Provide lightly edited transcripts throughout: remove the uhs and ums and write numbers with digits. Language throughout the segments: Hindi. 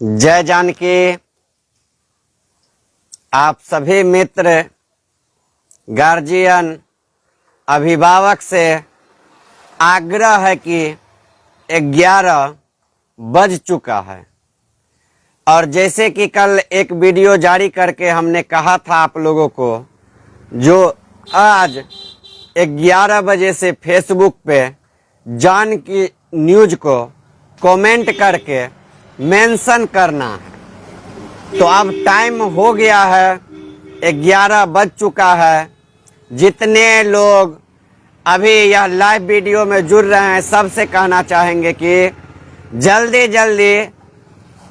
जय जानकी। आप सभी मित्र, गार्जियन, अभिभावक से आग्रह है कि 11 बज चुका है और जैसे कि कल एक वीडियो जारी करके हमने कहा था आप लोगों को, जो आज 11 बजे से फेसबुक पे जानकी न्यूज को कमेंट करके मेंशन करना है। तो अब टाइम हो गया है, 11 बज चुका है। जितने लोग अभी यह लाइव वीडियो में जुड़ रहे हैं, सबसे कहना चाहेंगे कि जल्दी जल्दी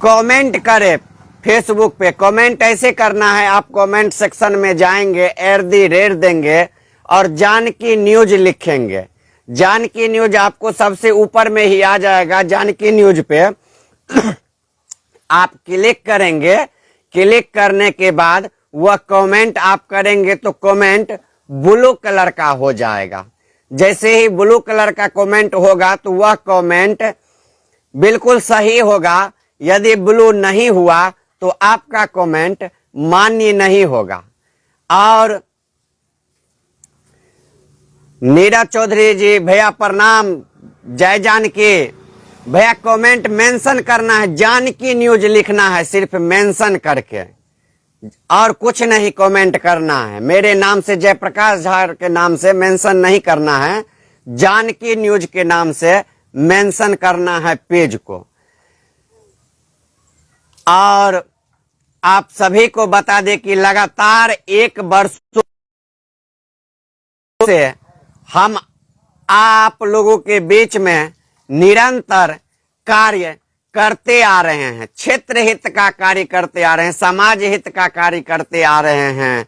कमेंट करें। फेसबुक पे कमेंट ऐसे करना है, आप कमेंट सेक्शन में जाएंगे, @ देंगे और जानकी न्यूज लिखेंगे। जानकी न्यूज आपको सबसे ऊपर में ही आ जाएगा। जानकी न्यूज पे आप क्लिक करेंगे। क्लिक करने के बाद वह कमेंट आप करेंगे तो कमेंट ब्लू कलर का हो जाएगा। जैसे ही ब्लू कलर का कमेंट होगा तो वह कमेंट बिल्कुल सही होगा। यदि ब्लू नहीं हुआ तो आपका कमेंट मान्य नहीं होगा। और नीरज चौधरी जी, भैया प्रणाम, जय जानकी। भैया कमेंट मेंशन करना है, जानकी न्यूज लिखना है, सिर्फ मेंशन करके, और कुछ नहीं कमेंट करना है। मेरे नाम से, जयप्रकाश झा के नाम से मेंशन नहीं करना है, जानकी न्यूज के नाम से मेंशन करना है पेज को। और आप सभी को बता दें कि लगातार 1 वर्ष से हम आप लोगों के बीच में निरंतर कार्य करते आ रहे हैं। क्षेत्र हित का कार्य करते आ रहे हैं, समाज हित का कार्य करते आ रहे हैं,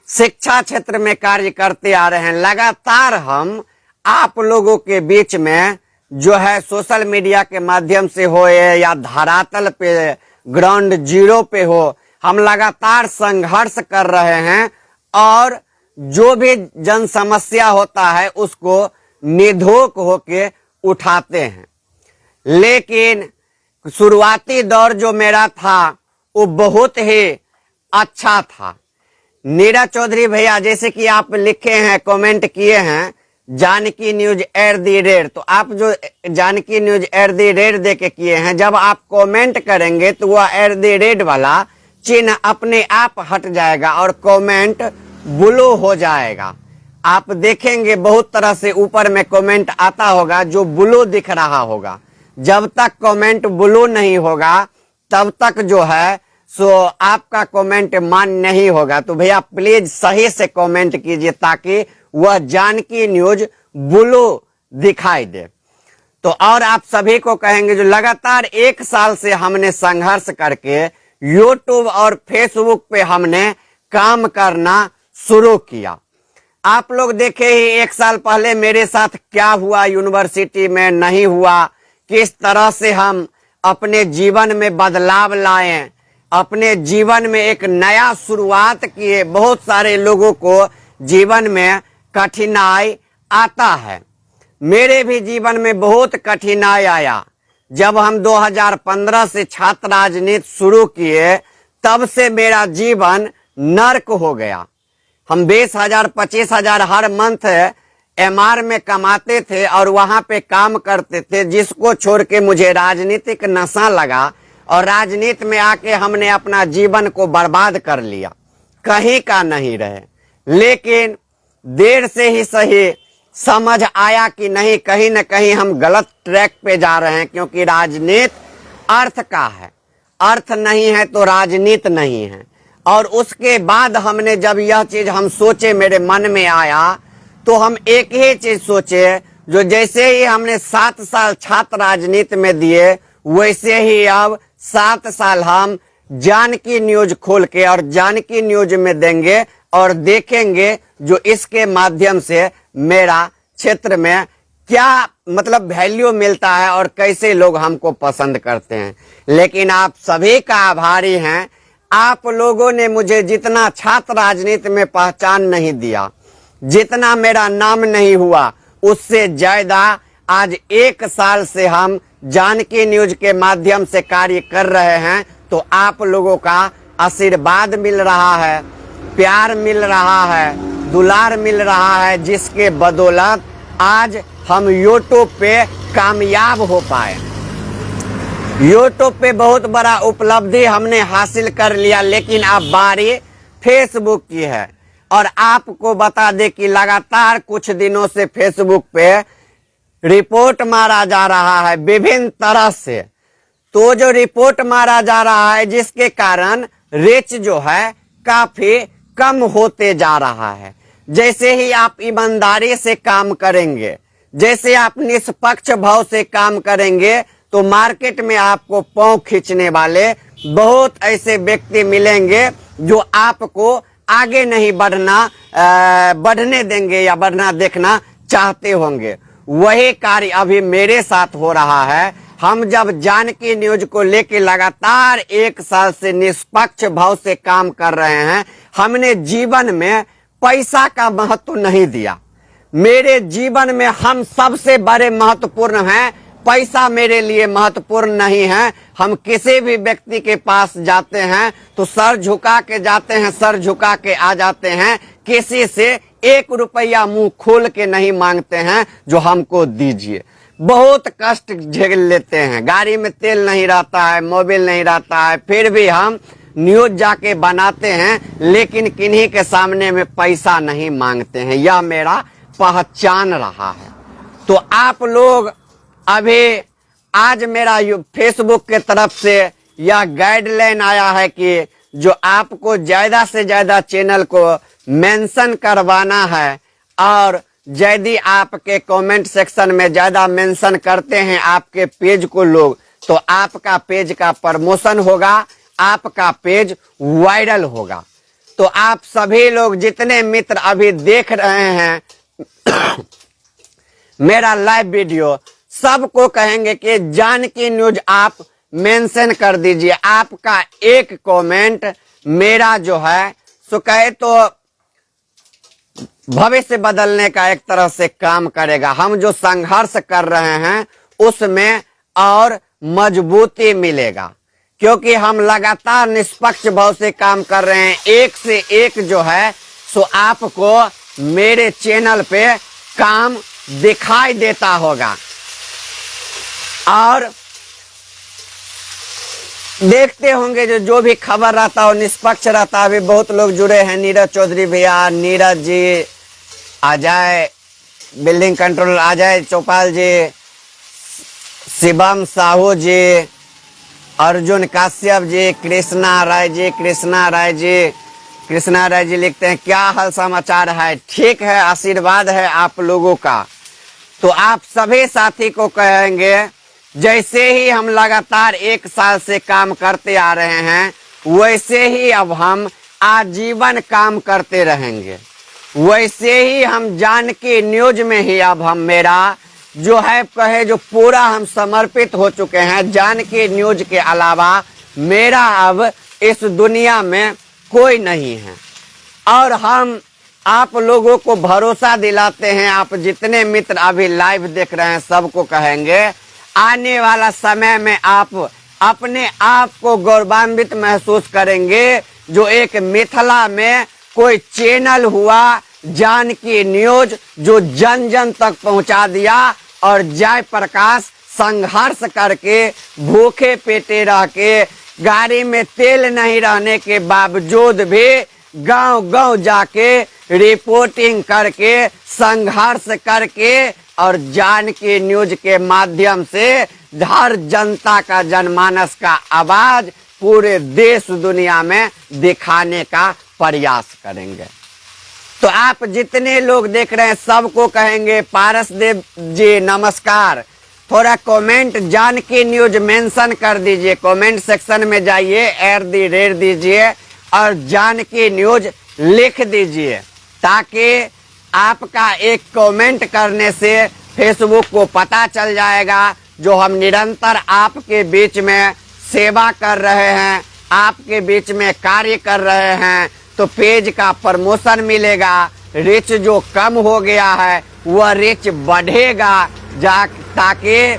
शिक्षा क्षेत्र में कार्य करते आ रहे हैं। लगातार हम आप लोगों के बीच में जो है सोशल मीडिया के माध्यम से हो या धरातल पे ग्राउंड जीरो पे हो, हम लगातार संघर्ष कर रहे हैं और जो भी जन समस्या होता है उसको निधोक होके उठाते हैं। लेकिन शुरुआती दौर जो मेरा था वो बहुत ही अच्छा था। नीरज चौधरी भैया, जैसे कि आप लिखे हैं, कमेंट किए हैं जानकी न्यूज @ तो आप जो जानकी न्यूज @ दे के किए हैं, जब आप कमेंट करेंगे तो वह @ वाला चिन्ह अपने आप हट जाएगा और कमेंट ब्लू हो जाएगा। आप देखेंगे बहुत तरह से ऊपर में कमेंट आता होगा जो ब्लू दिख रहा होगा। जब तक कमेंट ब्लू नहीं होगा तब तक जो है सो आपका कमेंट मान्य नहीं होगा। तो भैया प्लीज सही से कमेंट कीजिए ताकि वह जानकी न्यूज ब्लू दिखाई दे। तो और आप सभी को कहेंगे, जो लगातार 1 साल से हमने संघर्ष करके यूट्यूब और फेसबुक पे हमने काम करना शुरू किया। आप लोग देखे ही 1 साल पहले मेरे साथ क्या हुआ, यूनिवर्सिटी में नहीं हुआ, किस तरह से हम अपने जीवन में बदलाव लाए, अपने जीवन में एक नया शुरुआत किए। बहुत सारे लोगों को जीवन में कठिनाई आता है, मेरे भी जीवन में बहुत कठिनाई आया। जब हम 2015 से छात्र राजनीति शुरू किए तब से मेरा जीवन नर्क हो गया। हम 20,000 25,000 हर मंथ MR में कमाते थे और वहां पे काम करते थे, जिसको छोड़ के मुझे राजनीतिक नशा लगा और राजनीति में आके हमने अपना जीवन को बर्बाद कर लिया, कहीं का नहीं रहे। लेकिन देर से ही सही समझ आया कि नहीं, कहीं न कहीं हम गलत ट्रैक पे जा रहे हैं, क्योंकि राजनीति अर्थ का है, अर्थ नहीं है तो राजनीति नहीं है। और उसके बाद हमने जब यह चीज हम सोचे, मेरे मन में आया, तो हम एक ही चीज सोचे, जो जैसे ही हमने 7 साल छात्र राजनीति में दिए, वैसे ही अब 7 साल हम जानकी न्यूज खोल के और जानकी न्यूज में देंगे और देखेंगे जो इसके माध्यम से मेरा क्षेत्र में क्या मतलब वैल्यू मिलता है और कैसे लोग हमको पसंद करते हैं। लेकिन आप सभी का आभारी हैं, आप लोगों ने मुझे जितना छात्र राजनीति में पहचान नहीं दिया, जितना मेरा नाम नहीं हुआ, उससे ज्यादा आज 1 साल से हम जानकी न्यूज के माध्यम से कार्य कर रहे हैं, तो आप लोगों का आशीर्वाद मिल रहा है, प्यार मिल रहा है, दुलार मिल रहा है, जिसके बदौलत आज हम यूट्यूब पे कामयाब हो पाए। यूट्यूब पे बहुत बड़ा उपलब्धि हमने हासिल कर लिया, लेकिन अब बारी फेसबुक की है। और आपको बता दे कि लगातार कुछ दिनों से फेसबुक पे रिपोर्ट मारा जा रहा है विभिन्न तरह से। तो जो रिपोर्ट मारा जा रहा है, जिसके कारण रीच जो है काफी कम होते जा रहा है। जैसे ही आप ईमानदारी से काम करेंगे, जैसे आप निष्पक्ष भाव से काम करेंगे, तो मार्केट में आपको पांव खींचने वाले बहुत ऐसे व्यक्ति मिलेंगे जो आपको आगे नहीं बढ़ने देंगे या बढ़ना देखना चाहते होंगे। वही कार्य अभी मेरे साथ हो रहा है। हम जब जानकी न्यूज को लेकर लगातार 1 साल से निष्पक्ष भाव से काम कर रहे हैं, हमने जीवन में पैसा का महत्व नहीं दिया। मेरे जीवन में हम सबसे बड़े महत्वपूर्ण हैं, पैसा मेरे लिए महत्वपूर्ण नहीं है। हम किसी भी व्यक्ति के पास जाते हैं तो सर झुका के जाते हैं, सर झुका के आ जाते हैं। किसी से 1 रुपया मुंह खोल के नहीं मांगते हैं जो हमको दीजिए। बहुत कष्ट झेल लेते हैं, गाड़ी में तेल नहीं रहता है, मोबाइल नहीं रहता है, फिर भी हम न्यूज जाके बनाते हैं, लेकिन किन्हीं के सामने में पैसा नहीं मांगते हैं। यह मेरा पहचान रहा है। तो आप लोग अभी आज मेरा फेसबुक के तरफ से यह गाइडलाइन आया है कि जो आपको ज्यादा से ज्यादा चैनल को मेंशन करवाना है, और यदि आपके कमेंट सेक्शन में ज्यादा मेंशन करते हैं आपके पेज को लोग, तो आपका पेज का प्रमोशन होगा, आपका पेज वायरल होगा। तो आप सभी लोग जितने मित्र अभी देख रहे हैं मेरा लाइव वीडियो, सबको कहेंगे कि जानकी न्यूज आप मेंशन कर दीजिए। आपका एक कमेंट मेरा जो है सो कहे तो भविष्य बदलने का एक तरह से काम करेगा। हम जो संघर्ष कर रहे हैं उसमें और मजबूती मिलेगा, क्योंकि हम लगातार निष्पक्ष भाव से काम कर रहे हैं। एक से एक जो है सो आपको मेरे चैनल पे काम दिखाई देता होगा। और देखते होंगे जो भी खबर रहता हो निष्पक्ष रहता है। अभी बहुत लोग जुड़े हैं, नीरज चौधरी भैया, नीरज जी, अजय बिल्डिंग कंट्रोल, अजय चौपाल जी, शिवम साहू जी, अर्जुन काश्यप जी, कृष्णा राय जी, कृष्णा राय जी लिखते हैं क्या हाल समाचार है। ठीक है, आशीर्वाद है आप लोगों का। तो आप सभी साथी को कहेंगे, जैसे ही हम लगातार 1 साल से काम करते आ रहे हैं, वैसे ही अब हम आजीवन काम करते रहेंगे। वैसे ही हम जानकी न्यूज में ही अब हम मेरा जो है कहे जो पूरा हम समर्पित हो चुके हैं। जानकी न्यूज के अलावा मेरा अब इस दुनिया में कोई नहीं है। और हम आप लोगों को भरोसा दिलाते हैं, आप जितने मित्र अभी लाइव देख रहे हैं सबको कहेंगे, आने वाला समय में आप अपने आप को गौरवान्वित महसूस करेंगे। जो एक मिथिला में कोई चैनल हुआ जानकी न्यूज, जो जन जन तक पहुंचा दिया, और जय प्रकाश संघर्ष करके भूखे पेटे रह के गाड़ी में तेल नहीं रहने के बावजूद भी गांव गांव जाके रिपोर्टिंग करके संघर्ष करके और जानकी न्यूज के माध्यम से हर जनता का जनमानस का आवाज पूरे देश दुनिया में दिखाने का प्रयास करेंगे। तो आप जितने लोग देख रहे हैं सबको कहेंगे पारस देव जी नमस्कार। थोड़ा कमेंट जानकी न्यूज मेंशन कर दीजिए, कमेंट सेक्शन में जाइए, @ दीजिए और जानकी न्यूज लिख दीजिए, ताकि आपका एक कमेंट करने से फेसबुक को पता चल जाएगा जो हम निरंतर आपके बीच में सेवा कर रहे हैं, आपके बीच में कार्य कर रहे हैं। तो पेज का प्रमोशन मिलेगा, रीच जो कम हो गया है वह रीच बढ़ेगा, ताकि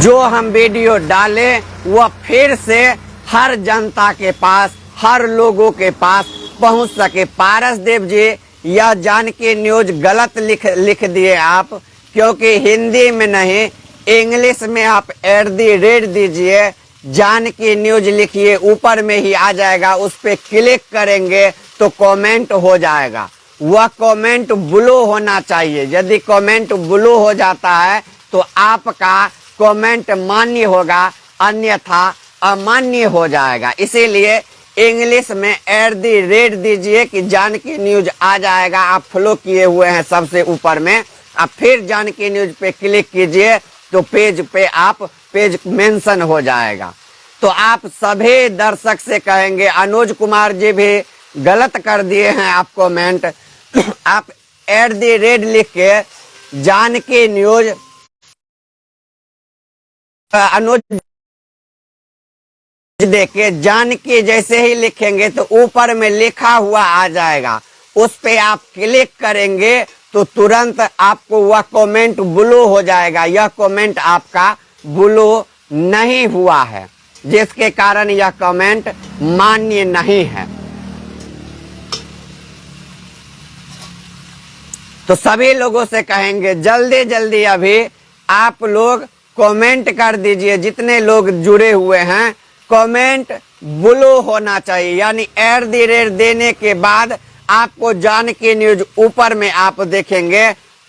जो हम वीडियो डालें वह फिर से हर जनता के पास, हर लोगों के पास पहुंच सके। पारसदेव जी, यह जानकी न्यूज गलत लिख दिए आप, क्योंकि हिंदी में नहीं इंग्लिश में आप @ दीजिए, जानकी न्यूज लिखिए, ऊपर में ही आ जाएगा। उस पर क्लिक करेंगे तो कमेंट हो जाएगा। वह कमेंट ब्लू होना चाहिए। यदि कमेंट ब्लू हो जाता है तो आपका कमेंट मान्य होगा, अन्यथा अमान्य हो जाएगा। इसीलिए इंग्लिश में @ दीजिए कि जानकी न्यूज आ जाएगा। आप फॉलो किए हुए हैं सबसे ऊपर में, आप फिर जानकी न्यूज पे क्लिक कीजिए तो पेज पे आप पेज मेंशन हो जाएगा। तो आप सभी दर्शक से कहेंगे, अनुज कुमार जी भी गलत कर दिए हैं आप कमेंट। आप @ लिख के जानकी न्यूज अनुज देखे जानकी जैसे ही लिखेंगे तो ऊपर में लिखा हुआ आ जाएगा। उस पे आप क्लिक करेंगे तो तुरंत आपको वह कमेंट ब्लू हो जाएगा। यह कमेंट आपका ब्लू नहीं हुआ है, जिसके कारण यह कमेंट मान्य नहीं है। तो सभी लोगों से कहेंगे जल्दी जल्दी अभी आप लोग कमेंट कर दीजिए। जितने लोग जुड़े हुए हैं कमेंट ब्लू होना चाहिए, यानी @ देने के बाद आपको जानकी न्यूज ऊपर में आप देखेंगे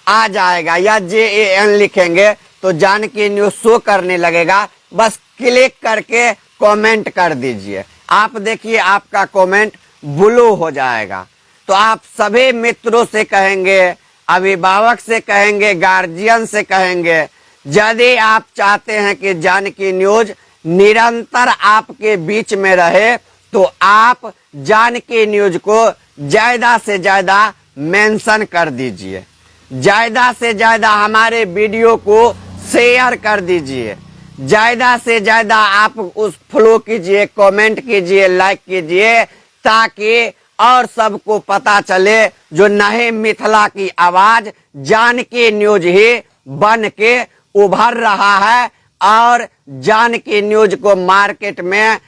आ जाएगा, या JAN लिखेंगे तो जानकी न्यूज शो करने लगेगा। बस क्लिक करके कमेंट कर दीजिए, आप देखिए आपका कमेंट ब्लू हो जाएगा। तो आप सभी मित्रों से कहेंगे, अभिभावक से कहेंगे, गार्जियन से कहेंगे, यदि आप चाहते हैं कि जानकी न्यूज निरंतर आपके बीच में रहे तो आप जानकी न्यूज को ज्यादा से ज्यादा मेंशन कर दीजिए, ज्यादा से ज्यादा हमारे वीडियो को शेयर कर दीजिए, ज्यादा से ज्यादा आप उस फॉलो कीजिए, कमेंट कीजिए, लाइक कीजिए, ताकि और सबको पता चले जो नए मिथिला की आवाज जानकी न्यूज ही बन के उभर रहा है और जानकी न्यूज को मार्केट में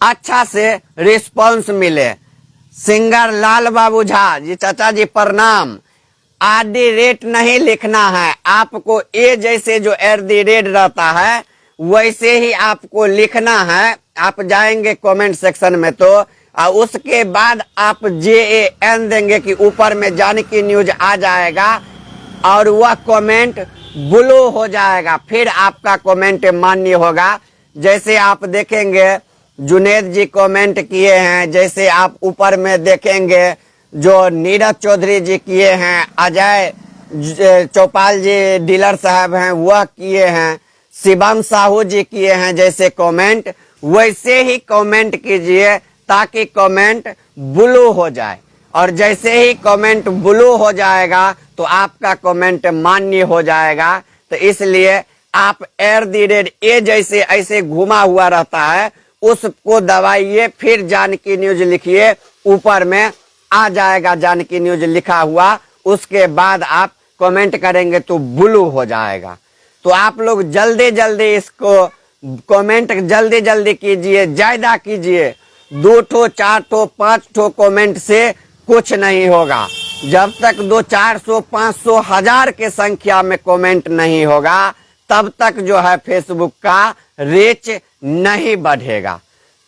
अच्छा से रिस्पांस मिले। सिंगर लाल बाबू झा जी, चाचा जी प्रणाम। @ नहीं लिखना है आपको, ए जैसे जो @ रहता है वैसे ही आपको लिखना है। आप जाएंगे कमेंट सेक्शन में तो उसके बाद आप JAN देंगे कि ऊपर में जानकी न्यूज आ जाएगा और वह कमेंट ब्लू हो जाएगा, फिर आपका कमेंट मान्य होगा। जैसे आप देखेंगे जुनेद जी कमेंट किए हैं, जैसे आप ऊपर में देखेंगे जो नीरज चौधरी जी किए हैं, अजय चौपाल जी डीलर साहब हैं वह किए हैं, शिवम साहू जी किए हैं, जैसे कमेंट वैसे ही कमेंट कीजिए ताकि कमेंट ब्लू हो जाए। और जैसे ही कमेंट ब्लू हो जाएगा तो आपका कमेंट मान्य हो जाएगा। तो इसलिए आप @ ए जैसे ऐसे घुमा हुआ रहता है उसको दबाइए, फिर जानकी न्यूज लिखिए, ऊपर में आ जाएगा जानकी न्यूज लिखा हुआ। उसके बाद आप कमेंट करेंगे तो ब्लू हो जाएगा। तो आप लोग जल्दी जल्दी इसको कमेंट जल्दी जल्दी कीजिए, ज्यादा कीजिए। 2 ठो 4 ठो 5 ठो कमेंट से कुछ नहीं होगा। जब तक 200 400 500 1000 के संख्या में कमेंट नहीं होगा तब तक जो है फेसबुक का रीच नहीं बढ़ेगा,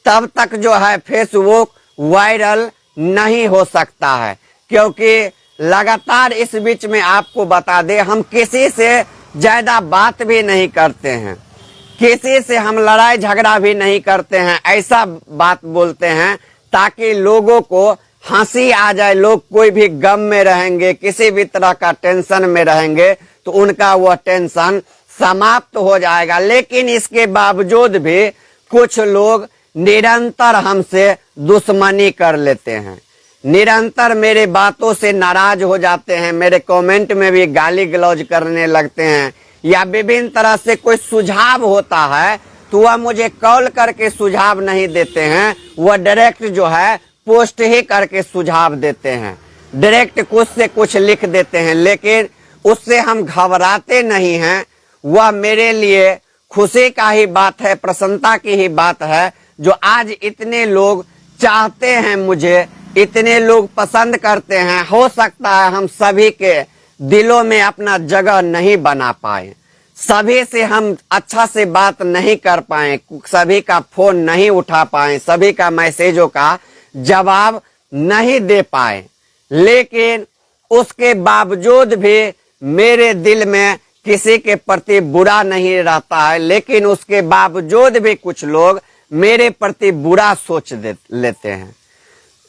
तब तक जो है फेसबुक वायरल नहीं हो सकता है। क्योंकि लगातार इस बीच में आपको बता दे, हम किसी से ज्यादा बात भी नहीं करते हैं, किसी से हम लड़ाई झगड़ा भी नहीं करते हैं। ऐसा बात बोलते हैं ताकि लोगों को हंसी आ जाए। लोग कोई भी गम में रहेंगे, किसी भी तरह का टेंशन में रहेंगे तो उनका वह टेंशन समाप्त हो जाएगा। लेकिन इसके बावजूद भी कुछ लोग निरंतर हमसे दुश्मनी कर लेते हैं, निरंतर मेरे बातों से नाराज हो जाते हैं, मेरे कमेंट में भी गाली गलौज करने लगते हैं, या विभिन्न तरह से कोई सुझाव होता है तो वह मुझे कॉल करके सुझाव नहीं देते हैं, वह डायरेक्ट जो है पोस्ट ही करके सुझाव देते हैं, डायरेक्ट कुछ से कुछ लिख देते हैं। लेकिन उससे हम घबराते नहीं हैं, वह मेरे लिए खुशी का ही बात है, प्रसन्नता की ही बात है। जो आज इतने लोग चाहते हैं मुझे, इतने लोग पसंद करते हैं, हो सकता है हम सभी के दिलों में अपना जगह नहीं बना पाए, सभी से हम अच्छा से बात नहीं कर पाए, सभी का फोन नहीं उठा पाए, सभी का मैसेजों का जवाब नहीं दे पाए, लेकिन उसके बावजूद भी मेरे दिल में किसी के प्रति बुरा नहीं रहता है। लेकिन उसके बावजूद भी कुछ लोग मेरे प्रति बुरा सोच लेते हैं।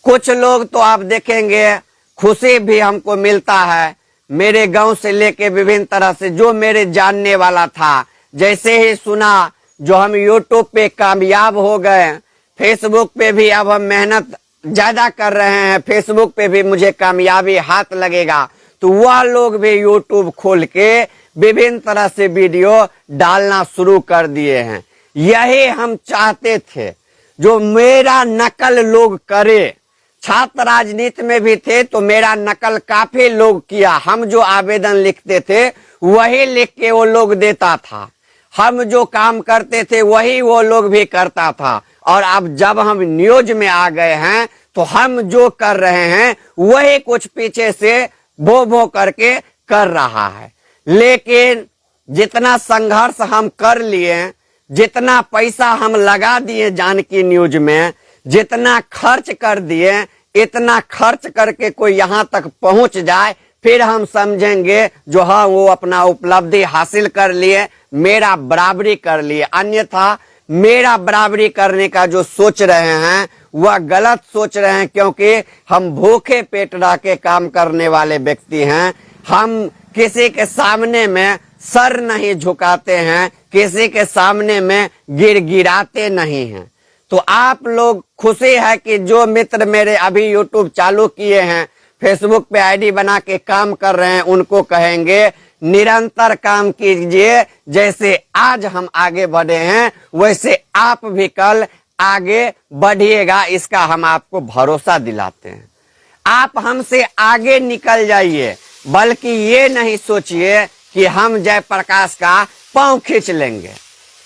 कुछ लोग तो आप देखेंगे खुशी भी हमको मिलता है, मेरे गांव से लेके विभिन्न तरह से जो मेरे जानने वाला था, जैसे ही सुना जो हम यूट्यूब पे कामयाब हो गए, फेसबुक पे भी अब हम मेहनत ज्यादा कर रहे हैं, फेसबुक पे भी मुझे कामयाबी हाथ लगेगा, तो वह लोग भी यूट्यूब खोल के विभिन्न तरह से वीडियो डालना शुरू कर दिए हैं। यही हम चाहते थे, जो मेरा नकल लोग करे। छात्र राजनीति में भी थे तो मेरा नकल काफी लोग किया। हम जो आवेदन लिखते थे वही लिख के वो लोग देता था, हम जो काम करते थे वही वो लोग भी करता था। और अब जब हम न्यूज में आ गए हैं तो हम जो कर रहे हैं वही कुछ पीछे से भो भो करके कर रहा है। लेकिन जितना संघर्ष हम कर लिए, जितना पैसा हम लगा दिए जानकी न्यूज में, जितना खर्च कर दिए, इतना खर्च करके कोई यहाँ तक पहुंच जाए, फिर हम समझेंगे जो हाँ वो अपना उपलब्धि हासिल कर लिए, मेरा बराबरी कर लिए। अन्यथा मेरा बराबरी करने का जो सोच रहे हैं वह गलत सोच रहे हैं, क्योंकि हम भूखे पेट रह के काम करने वाले व्यक्ति हैं। हम किसी के सामने में सर नहीं झुकाते हैं, किसी के सामने में गिड़गिड़ाते नहीं हैं। तो आप लोग खुशी है कि जो मित्र मेरे अभी यूट्यूब चालू किए हैं, फेसबुक पे आईडी बना के काम कर रहे हैं, उनको कहेंगे निरंतर काम कीजिए। जैसे आज हम आगे बढ़े हैं वैसे आप भी कल आगे बढ़िएगा, इसका हम आपको भरोसा दिलाते हैं। आप हमसे आगे निकल जाइए, बल्कि ये नहीं सोचिए कि हम जयप्रकाश का पांव खींच लेंगे,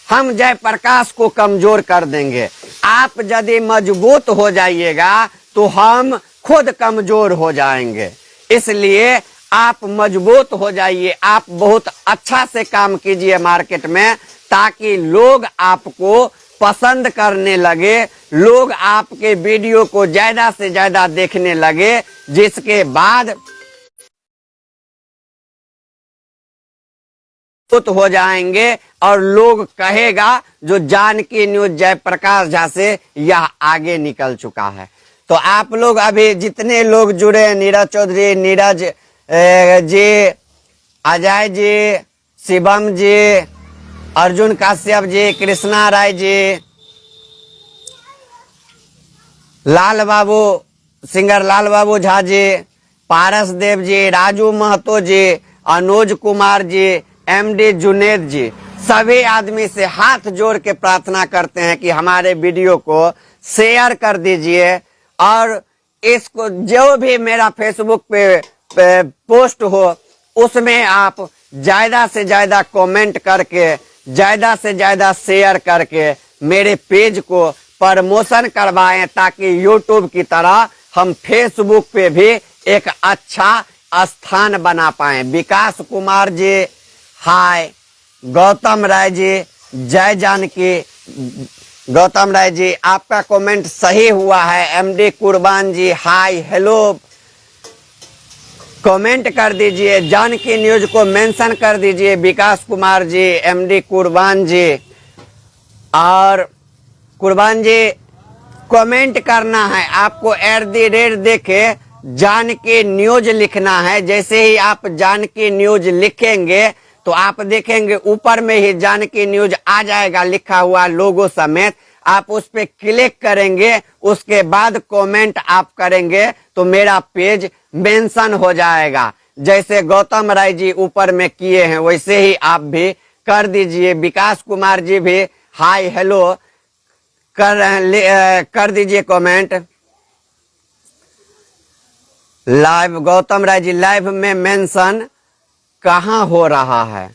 हम जयप्रकाश को कमजोर कर देंगे। आप यदि मजबूत हो जाइएगा तो हम खुद कमजोर हो जाएंगे। इसलिए आप मजबूत हो जाइए, आप बहुत अच्छा से काम कीजिए मार्केट में, ताकि लोग आपको पसंद करने लगे, लोग आपके वीडियो को ज्यादा से ज्यादा देखने लगे, जिसके बाद हो जाएंगे और लोग कहेगा जो जानकी न्यूज जयप्रकाश झा से यह आगे निकल चुका है। तो आप लोग अभी जितने लोग जुड़े, नीरज चौधरी, नीरज जी, अजय जी, शिवम जी, अर्जुन काश्यप जी, कृष्णा राय जी, लाल बाबू, सिंगर लाल बाबू झा जी, पारस देव जी, राजू महतो जी, अनुज कुमार जी, एमडी जुनेद जी, सभी आदमी से हाथ जोड़ के प्रार्थना करते हैं कि हमारे वीडियो को शेयर कर दीजिए, और इसको जो भी मेरा फेसबुक पे पोस्ट हो उसमें आप ज्यादा से ज्यादा कमेंट करके, ज्यादा से ज्यादा शेयर करके मेरे पेज को प्रमोशन करवाएं, ताकि यूट्यूब की तरह हम फेसबुक पे भी एक अच्छा स्थान बना पाए। विकास कुमार जी हाय, गौतम राय जी, जय जानकी, गौतम राय जी आपका कमेंट सही हुआ है। एमडी कुर्बान जी हाय हेलो, कमेंट कर दीजिए, जानकी न्यूज को मेंशन कर दीजिए। विकास कुमार जी, एमडी कुर्बान जी, और कुर्बान जी कमेंट करना है, आपको @ देके जानकी न्यूज लिखना है। जैसे ही आप जानकी न्यूज लिखेंगे तो आप देखेंगे ऊपर में ही जानकी न्यूज आ जाएगा लिखा हुआ लोगो समेत। आप उस पे क्लिक करेंगे, उसके बाद कमेंट आप करेंगे तो मेरा पेज मेंशन हो जाएगा। जैसे गौतम राय जी ऊपर में किए हैं वैसे ही आप भी कर दीजिए। विकास कुमार जी भी हाय हेलो कर दीजिए comment. Live, Gautam Rai ji live में मेंशन कहाँ हो रहा है,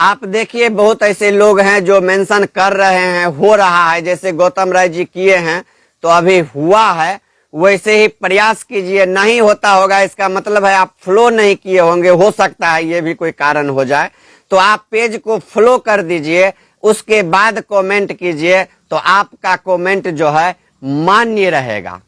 आप देखिए बहुत ऐसे लोग हैं जो मेंशन कर रहे हैं, हो रहा है, जैसे गौतम राय जी किए हैं तो अभी हुआ है, वैसे ही प्रयास कीजिए। नहीं होता होगा इसका मतलब है आप फ्लो नहीं किए होंगे, हो सकता है ये भी कोई कारण हो जाए। तो आप पेज को फ्लो कर दीजिए, उसके बाद कमेंट कीजिए, तो आपका कमेंट जो है मान्य रहेगा।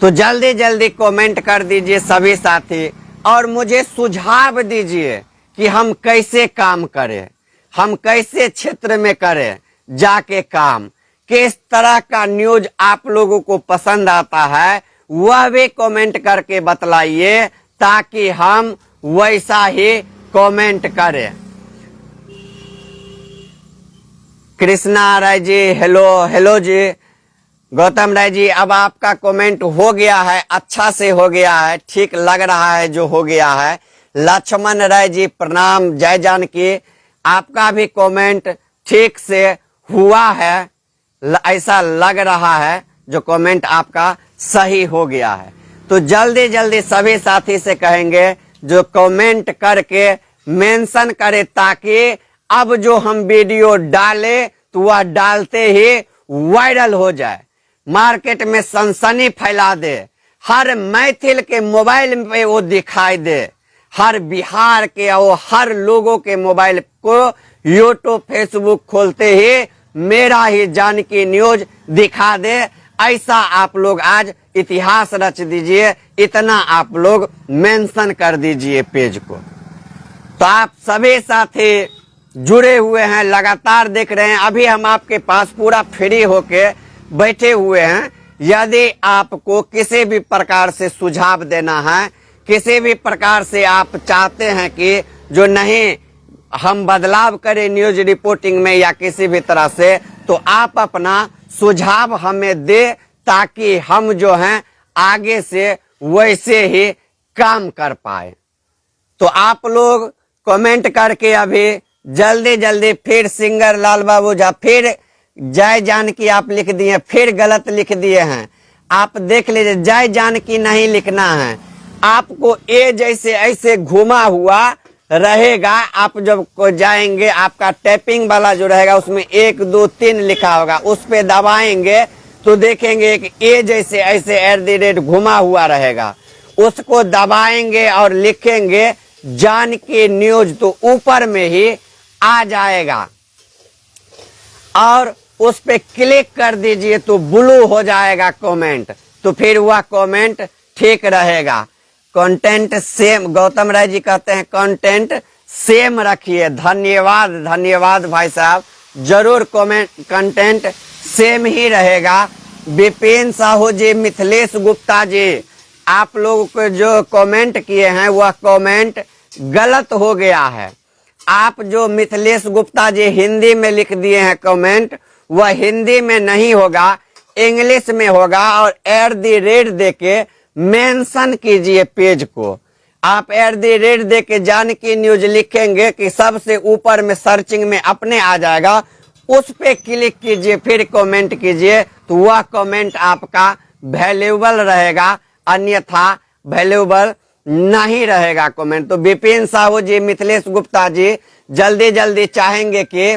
तो जल्दी जल्दी कमेंट कर दीजिए सभी साथी, और मुझे सुझाव दीजिए कि हम कैसे काम करें, हम कैसे क्षेत्र में करें जाके काम, किस तरह का न्यूज आप लोगों को पसंद आता है, वह भी कमेंट करके बतलाइए ताकि हम वैसा ही कमेंट करें। कृष्णा राय जी हेलो जी। गौतम राय जी अब आपका कमेंट हो गया है, अच्छा से हो गया है, ठीक लग रहा है जो हो गया है। लक्ष्मण राय जी प्रणाम, जय जानकी। आपका भी कमेंट ठीक से हुआ है, ऐसा लग रहा है जो कमेंट आपका सही हो गया है। तो जल्दी जल्दी सभी साथी से कहेंगे जो कमेंट करके मेंशन करे, ताकि अब जो हम वीडियो डाले तो वह डालते ही वायरल हो जाए, मार्केट में सनसनी फैला दे, हर मैथिल के मोबाइल पे वो दिखाई दे, हर बिहार के और हर लोगों के मोबाइल को यूट्यूब फेसबुक खोलते ही मेरा ही जानकी न्यूज दिखा दे। ऐसा आप लोग आज इतिहास रच दीजिए, इतना आप लोग मेंशन कर दीजिए पेज को। तो आप सभी साथी जुड़े हुए हैं, लगातार देख रहे हैं, अभी हम आपके पास पूरा फ्री होके बैठे हुए हैं। यदि आपको किसी भी प्रकार से सुझाव देना है, किसी भी प्रकार से आप चाहते हैं कि जो नहीं हम बदलाव करें न्यूज रिपोर्टिंग में या किसी भी तरह से, तो आप अपना सुझाव हमें दे, ताकि हम जो हैं आगे से वैसे ही काम कर पाए। तो आप लोग कमेंट करके अभी जल्दी जल्दी, फिर सिंगर लाल बाबू झा, फिर जय जानकी आप लिख दिए, फिर गलत लिख दिए हैं। आप देख लीजिए, जय जानकी नहीं लिखना है आपको, ए जैसे ऐसे घुमा हुआ रहेगा। आप जब को जाएंगे, आपका टैपिंग वाला जो रहेगा उसमें 1 2 3 लिखा होगा, उस पे दबाएंगे तो देखेंगे एक ए जैसे ऐसे @ घुमा हुआ रहेगा, उसको दबाएंगे और लिखेंगे जानकी न्यूज, तो ऊपर में ही आ जाएगा, और उस पे क्लिक कर दीजिए तो ब्लू हो जाएगा कमेंट, तो फिर वह कमेंट ठीक रहेगा। कंटेंट सेम, गौतम राय जी कहते हैं कंटेंट सेम रखिए। धन्यवाद धन्यवाद भाई साहब, जरूर कमेंट कंटेंट सेम ही रहेगा। विपिन साहू जी, मिथिलेश गुप्ता जी, आप लोगों को जो कमेंट किए हैं वह कमेंट गलत हो गया है। आप जो मिथिलेश गुप्ता जी हिंदी में लिख दिए हैं कमेंट, वह हिंदी में नहीं होगा, इंग्लिश में होगा, और @ देके मेंशन कीजिए पेज को। आप @ देके जानकी न्यूज लिखेंगे कि सबसे ऊपर में सर्चिंग में अपने आ जाएगा, उस पे क्लिक कीजिए, फिर कमेंट कीजिए, तो वह कमेंट आपका वैल्यूएबल रहेगा, अन्यथा वैल्यूएबल नहीं रहेगा कमेंट। तो विपिन साहू जी, मिथिलेश गुप्ता जी, जल्दी जल्दी चाहेंगे कि